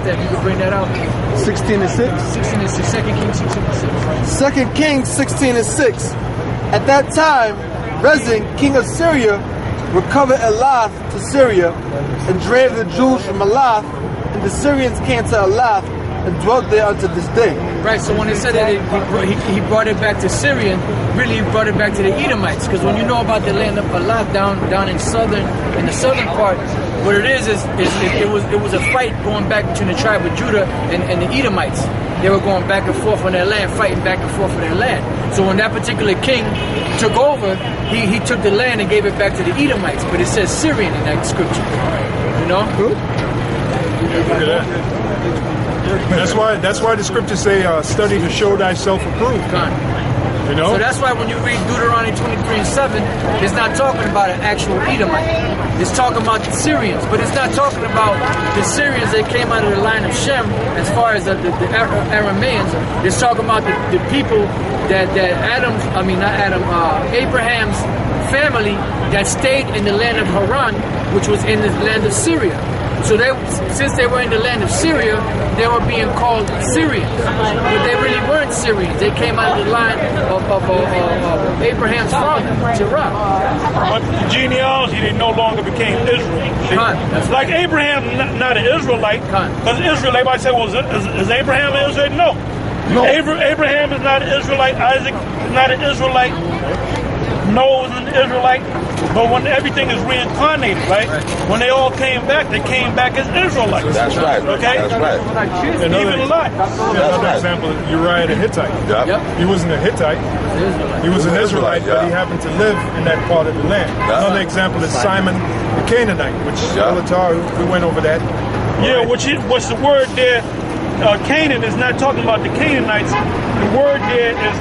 that? You could bring that out. 16 and 6. 16 and 6. 2 Kings 16 and 6. 2 Kings 16 and 6. At that time, Rezin, king of Syria, recovered Elath to Syria and drave the Jews from Elath, and the Syrians came to Elath and dwelt there unto this day. Right, so when he said that he brought it back to Syrian, really he brought it back to the Edomites, because when you know about the land of Elath down in the southern part, what it is it was a fight going back between the tribe of Judah and the Edomites. They were going back and forth on their land, fighting back and forth on their land. So when that particular king took over, he took the land and gave it back to the Edomites, but it says Syrian in that scripture. You know? Look at that. That's why the scriptures say, study to show thyself approved. You know? So that's why when you read Deuteronomy 23 and 7, it's not talking about an actual Edomite. It's talking about the Syrians, but it's not talking about the Syrians that came out of the line of Shem as far as the Arameans. It's talking about the people that Abraham's family that stayed in the land of Haran, which was in the land of Syria. So since they were in the land of Syria, they were being called Syrians, but they really weren't Syrians. They came out of the line of Abraham's father, Terah. But the genealogy, they no longer became Israel. It's like Abraham, not an Israelite, because Israel, everybody say, well, is Abraham an Israelite? No. Abraham is not an Israelite. Isaac is not an Israelite. Noah is an Israelite. But when everything is reincarnated, right? When they all came back, they came back as Israelites. That's right. Okay? That's right. Even Lot. Another example, Uriah the Hittite. Yep. He wasn't a Hittite. He was an Israelite, but he happened to live in that part of the land. Another example is Simon the Canaanite, which we went over that. Yeah, what's the word there? Canaan is not talking about the Canaanites. The word there is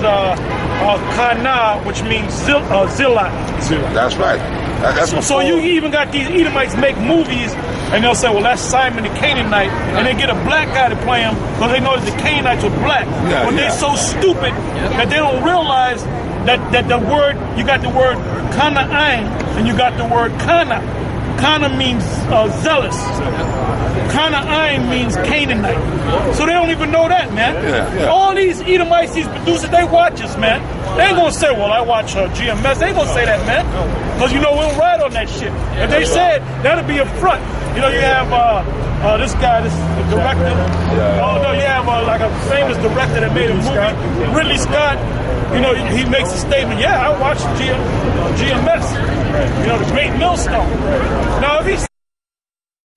Kana, which means Zillah. That's right. So you even got these Edomites make movies, and they'll say, well, that's Simon the Canaanite, and they get a black guy to play him because they know that the Canaanites are black. But they're so stupid that they don't realize that the word, you got the word Kana'aim, and you got the word Kana. Kana means zealous. Kana'aim means Canaanite. So they don't even know that, man. All these Edomites, these producers, they watch us, man. They ain't gonna say, well, I watch GMS. They ain't gonna say that, man. Because, you know, we'll ride on that shit. If they said, that'll be a front. You know, you have this guy, this director. Oh, no, you have like a famous director that made a movie. Ridley Scott. You know, he makes a statement, yeah, I watched GMS. You know, the GreatMillstone. Now, if he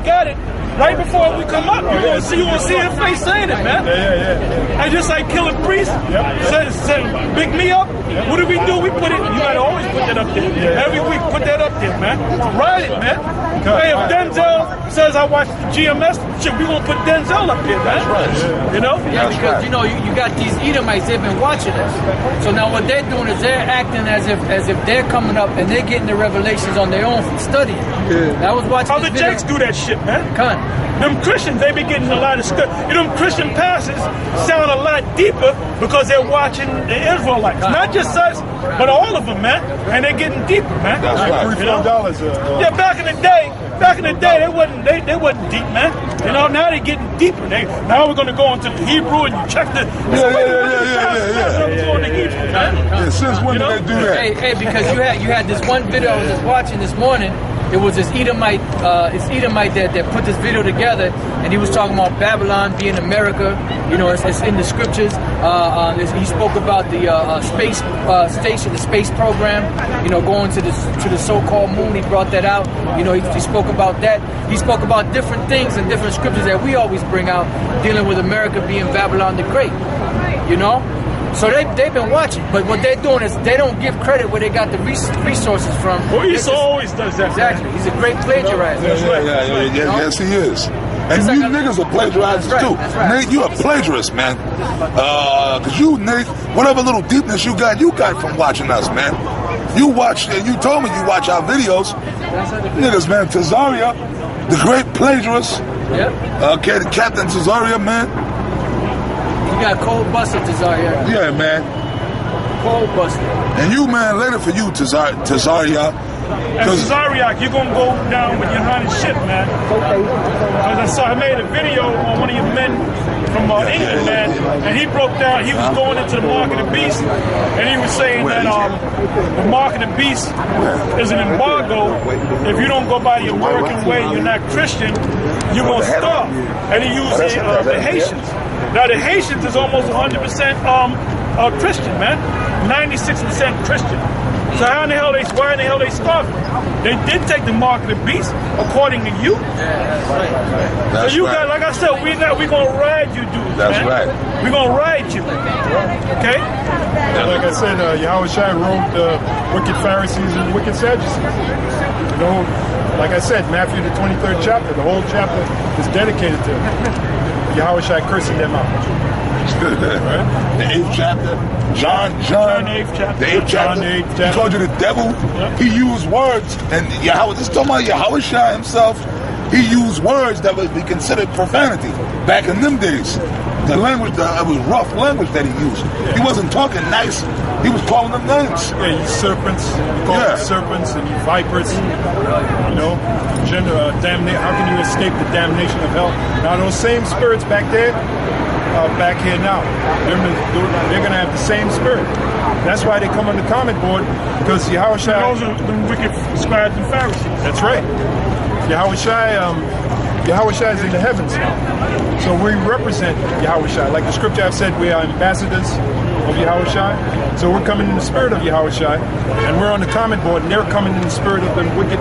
got it right before we come up, you gonna see his face saying it, man. And just like Killing Priest, say, big me up. What do? We put it. You gotta always put that up there. Every week, put that up there, man. Ride it, man. Hey, if Denzel says I watched GMS, shit, we gonna put Denzel up there, man. You know? Yeah, because you know you got these Edomites. They've been watching us. So now what they're doing is they're acting as if they're coming up and they're getting the revelations on their own from studying. I was watching. How the Jakes do that shit, man? Them Christians, they be getting a lot of stuff. You know, them Christian pastors sound a lot deeper because they're watching the Israelites. Not just us, but all of them, man. And they're getting deeper, man. That's right. $3-4. Yeah, back in the day, they wasn't deep, man. You know, now they're getting deeper. Now we're gonna go into the Hebrew and you check the Since when did they do that? Hey, because you had this one video I was just watching this morning. It was this Edomite, that put this video together, and he was talking about Babylon being America. You know, it's in the scriptures. He spoke about the space station, the space program. You know, going to the so-called moon. He brought that out. You know, he spoke about that. He spoke about different things and different scriptures that we always bring out, dealing with America being Babylon the Great. You know. So they've been watching, but what they're doing is they don't give credit where they got the resources from. Well, Esau always does that. Exactly. He's a great plagiarizer. Yes, he is. And you niggas are plagiarizers too. Right. Nate, you a plagiarist, man. Cause you, Nate, whatever little deepness you got from watching us, man. You watch, and you told me you watch our videos. Niggas, man, Tazaria, the great plagiarist. Okay, the Captain Tazaria, man. You got Cold Buster, Tazaria. Yeah, man. Cold Buster. And you, man, later for you, Tazaria, And Cesariak, you're gonna go down with your honey shit, man. Because I made a video on one of your men from England, man, and he broke down. He was going into the mark of the beast, and he was saying that the mark of the beast is an embargo. If you don't go by the American way, you're not Christian. You're gonna starve. And he used the Haitians. Now the Haitians is almost 100% Christian, man. 96% Christian. So why in the hell they starving? They did take the mark of the beast, according to you. That's so you right. got, like I said, we're gonna ride you dudes. That's man. right. We're gonna ride you. Okay? Like I said, Yahweh Shai wrote the wicked Pharisees and wicked Sadducees. You know, like I said, Matthew the 23rd chapter, the whole chapter is dedicated to Yahweh Shai cursing them out. Right? The 8th chapter, John, the 8th chapter. The 8th chapter. John, the 8th He chapter. told you the devil. Yep. He used words, and Yahweh. This is talking about Yahweh Shai himself. He used words that would be considered profanity back in them days. The language, it was rough language that he used. He wasn't talking nice. He was calling them names. Yeah, you serpents, you call them serpents, and you vipers. You know, damnation. How can you escape the damnation of hell? Now those same spirits back there, back here now, they're going to have the same spirit. That's why they come on the comment board, because Yahweh Shai. Those are the wicked scribes and Pharisees. That's right. Yahweh Shai is in the heavens now. So we represent Yahweh Shai. Like the scripture I've said, we are ambassadors of Yahweh Shai. So we're coming in the spirit of Yahweh Shai, and we're on the comment board, and they're coming in the spirit of the wicked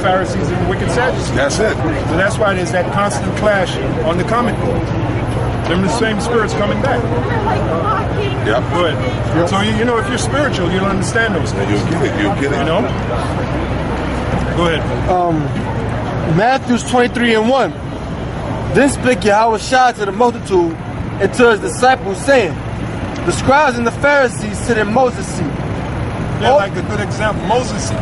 Pharisees and wicked Sadducees. That's it. So that's why there's that constant clash on the comment board. Them the same spirits coming back. Yep. Go ahead. Yep. So you know, if you're spiritual, you'll understand those things. You'll get it. You'll get it. You know. Go ahead. Matthew 23:1. Then spake Yahweh Shai to the multitude and to his disciples, saying, the scribes and the Pharisees sit in Moses' seat. They're like a good example. Moses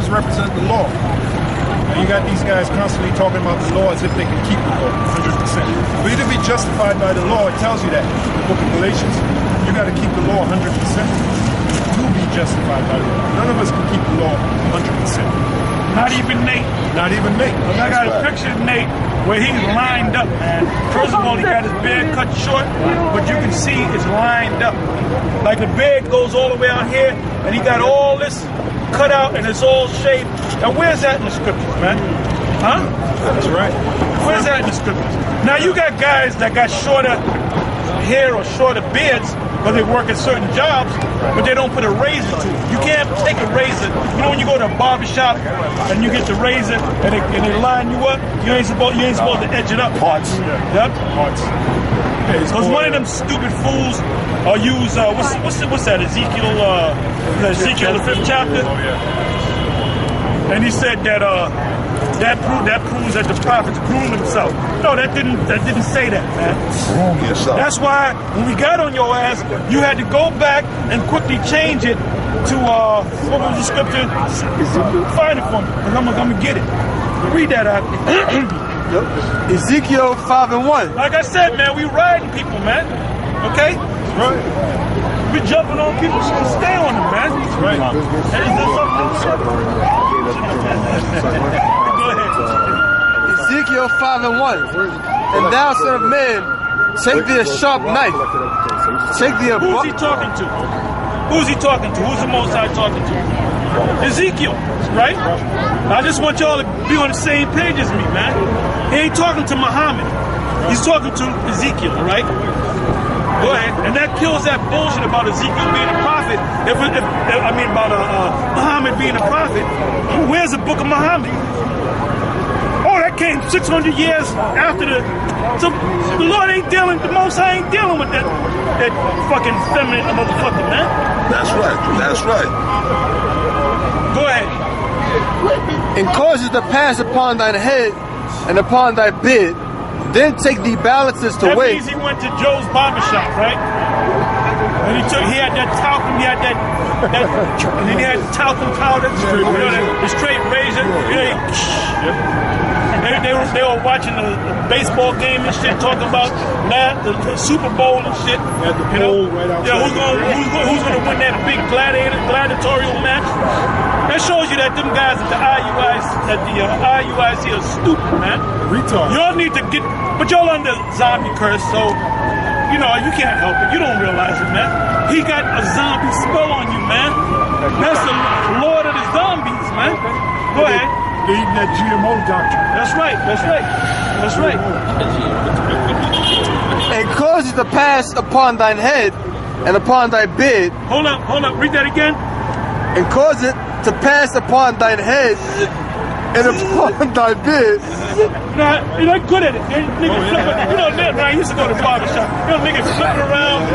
represents the law. And you got these guys constantly talking about the law as if they can keep the law 100%. For you to be justified by the law, it tells you that. The book of Galatians, you got to keep the law 100% to be justified by the law. None of us can keep the law 100%. Not even Nate. Not even me. I got a picture of Nate where he's lined up, man. First of all, he got his beard cut short, but you can see it's lined up. Like the beard goes all the way out here, and he got all this cut out, and it's all shaved. Now, where's that in the scriptures, man? Huh? That's right. Where's that in the scriptures? Now, you got guys that got shorter hair or shorter beards, but they work at certain jobs, but they don't put a razor to it. You can't take a razor. You know when you go to a barber shop and you get the razor and they line you up, you ain't supposed to edge it up. Parts. Yep. Parts. Because one of them stupid fools use what's that Ezekiel the 5th chapter, and he said that that proves that the prophets groomed themselves. No, that didn't say that, man. Groom yourself. That's why when we got on your ass, you had to go back and quickly change it to what was the scripture? Find it for me, because I'm gonna get it. Read that out. Ezekiel 5:1. Like I said, man, we riding people, man. Okay? Right. We jumping on people, so stay on them, man. Right. Is there something? Go ahead. Ezekiel 5:1. And thou, son of man, take thee a sharp knife. Take thee a Who's he talking to? Who's he talking to? Who's the Most High talking to? Ezekiel, right? I just want y'all to be on the same page as me, man. He ain't talking to Muhammad. He's talking to Ezekiel, right? Go ahead. And that kills that bullshit about Ezekiel being a prophet. About Muhammad being a prophet. Where's the book of Muhammad? Oh, that came 600 years after the... So the Lord ain't dealing, the Most High ain't dealing with that fucking feminine motherfucker, man. That's right. That's right. Go ahead. and causes to pass upon thine head and upon thy beard. Then take thee balances to that weigh. That means he went to Joe's barbershop, right? And he had that talcum, he had that and then he had talcum powder, the straight razor. They were watching the baseball game and shit, talking about the Super Bowl and shit. Right who's gonna win that big gladiatorial match? That shows you that them guys at the IUIC are stupid, man. Retard. Y'all need to get, but y'all under zombie curse, so you know you can't help it. You don't realize it, man. He got a zombie spell on you, man. That's the Lord of the zombies, man. Go ahead. They're eating that GMO doctrine. That's right. That's right. That's right. And cause it to pass upon thine head and upon thy beard. Hold up. Read that again. And cause it to pass upon thine head and upon thy beard. Nah, you're not good at it. Nigga flipping. You know, I used to go to the barber shop. You know, niggas flipping around.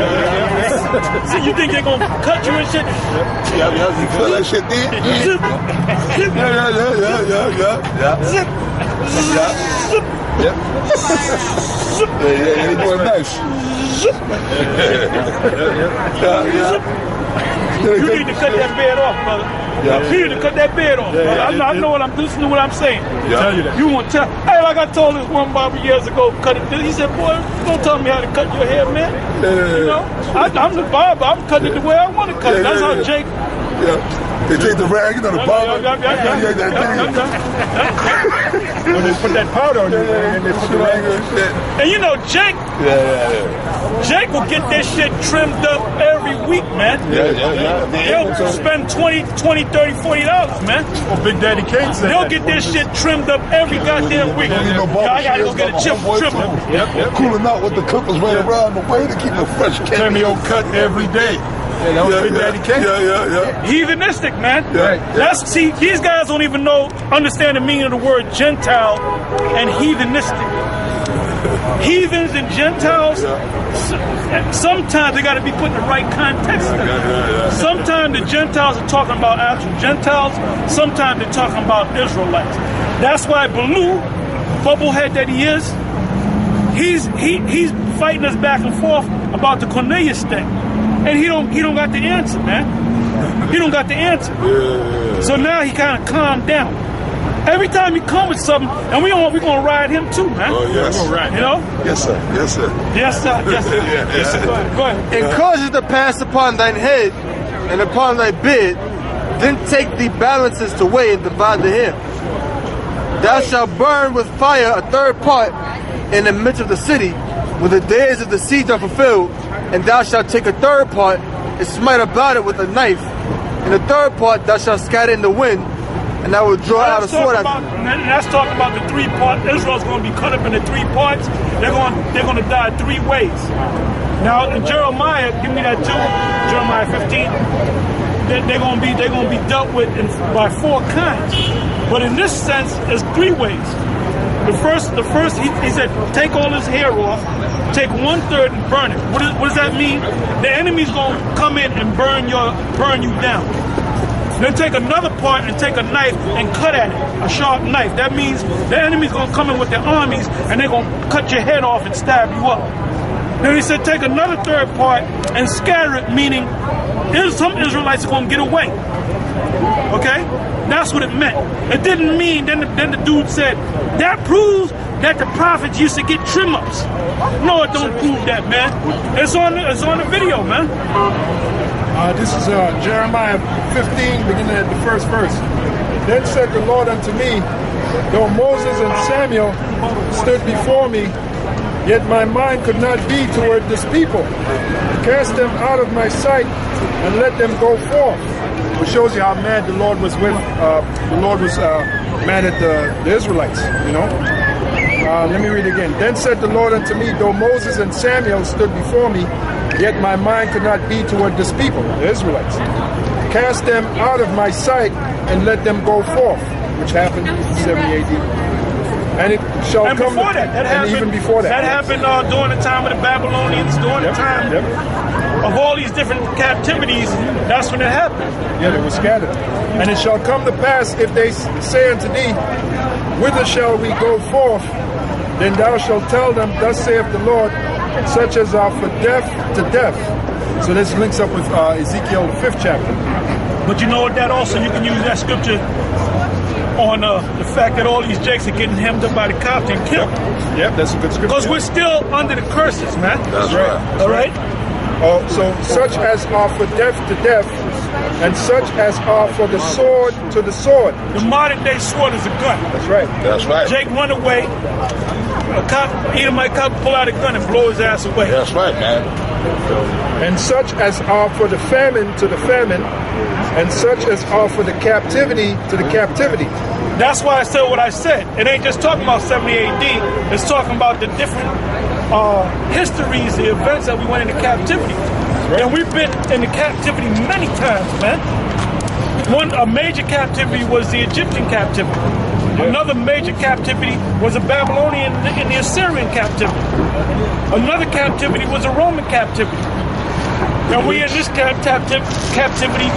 So you think they're gonna cut you and shit? Yeah, you feel that shit then? Zip. Zip. Yeah. Zip. Zip. Yeah, they doing nice. You need to cut that beard off, brother. Yeah. You need to cut that beard off, brother. I know what I'm listening to what I'm saying. Tell you that. You won't tell. Hey, like I told this one barber years ago, cut it. He said, boy, don't tell me how to cut your hair, man. You know, I'm the barber. I'm cutting it the way I want to cut it. That's how Jake. Yeah. They take the rag, you know, the barber. When they put that powder on you, and they put the rag on. And you know, Jake. Jake will get this shit trimmed up every week, man. He'll spend $20, $30, $40, man. Well, Big Daddy Kane said He'll get this shit trimmed up every goddamn week. I gotta go get a trimmer. Cooling out with the clippers right around the way to keep a fresh cameo cut every day. Yeah, that was Big Daddy Kane. Yeah. Heathenistic, man. Yeah. See, these guys don't even understand the meaning of the word Gentile and heathenistic. Heathens and Gentiles, sometimes they got to be put in the right context. Sometimes the Gentiles are talking about actual Gentiles. Sometimes they're talking about Israelites. That's why Baloo, bubblehead that he is, he's fighting us back and forth about the Cornelius thing, and he don't got the answer, man. He don't got the answer. So now he kind of calmed down. Every time he come with something, and we're gonna ride him too, man. Oh yes, we're gonna ride, you know. Yes sir. Yes sir. Go ahead. And cause it to pass upon thine head and upon thy beard, then take the balances to weigh and divide the hair. Thou shalt burn with fire a third part in the midst of the city, when the days of the siege are fulfilled, and thou shalt take a third part and smite about it with a knife, and the third part thou shalt scatter in the wind, and I will draw out a sword. That's talking about the 3 parts. Israel's going to be cut up into 3 parts. They're going to die 3 ways. Now in Jeremiah, give me that too. Jeremiah 15. They're going to be dealt with by 4 kinds. But in this sense, there's 3 ways. The first, he said, take all his hair off, take 1/3 and burn it. What does that mean? The enemy's going to come in and burn you down. Then take another part and take a knife and cut at it, a sharp knife. That means the enemy's going to come in with their armies and they're going to cut your head off and stab you up. Then he said take another 3rd part and scatter it, meaning some Israelites are going to get away. Okay? That's what it meant. It didn't mean, then the dude said, that proves that the prophets used to get trim-ups. No, it don't prove that, man. It's on the video, man. This is Jeremiah 15, beginning at the 1st verse. Then said the Lord unto me, though Moses and Samuel stood before me, yet my mind could not be toward this people. Cast them out of my sight and let them go forth. Which shows you how mad the Lord was with. The Lord was mad at the Israelites, you know. Let me read again. Then said the Lord unto me, though Moses and Samuel stood before me, yet my mind could not be toward this people, the Israelites. Cast them out of my sight and let them go forth, which happened in 70 AD. And it shall and come. Before that happened, even before that. That happened during the time of the Babylonians, during the time of all these different captivities. That's when it happened. Yeah, they were scattered. And it shall come to pass, if they say unto thee, whither shall we go forth? Then thou shalt tell them, thus saith the Lord, such as are for death to death. So this links up with Ezekiel, the 5th chapter. But you know what, that also, you can use that scripture on the fact that all these jakes are getting hemmed up by the cops and killed. Yep, that's a good scripture. Because we're still under the curses, man. That's right. All right? So such as are for death to death, and such as are for the sword to the sword. The modern day sword is a gun. That's right. That's right. Jake run away. A cop, Edomite cop, pull out a gun and blow his ass away. That's right, man. And such as are for the famine to the famine, and such as are for the captivity to the captivity. That's why I said what I said. It ain't just talking about 70 AD. It's talking about the different histories, the events that we went into captivity. And we've been into captivity many times, man. A major captivity was the Egyptian captivity. Yeah. Another major captivity was a Babylonian and the Assyrian captivity. Another captivity was a Roman captivity. And we in this captivity,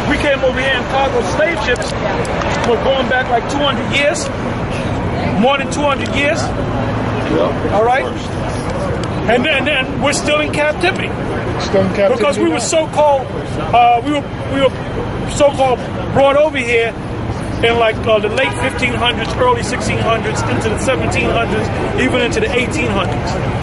we came over here in cargo slave ships. We're going back like 200 years, more than 200 years. Yeah. All right. And then we're still in captivity. Still in captivity because we were so-called, we were so-called brought over here in like the late 1500s, early 1600s, into the 1700s, even into the 1800s.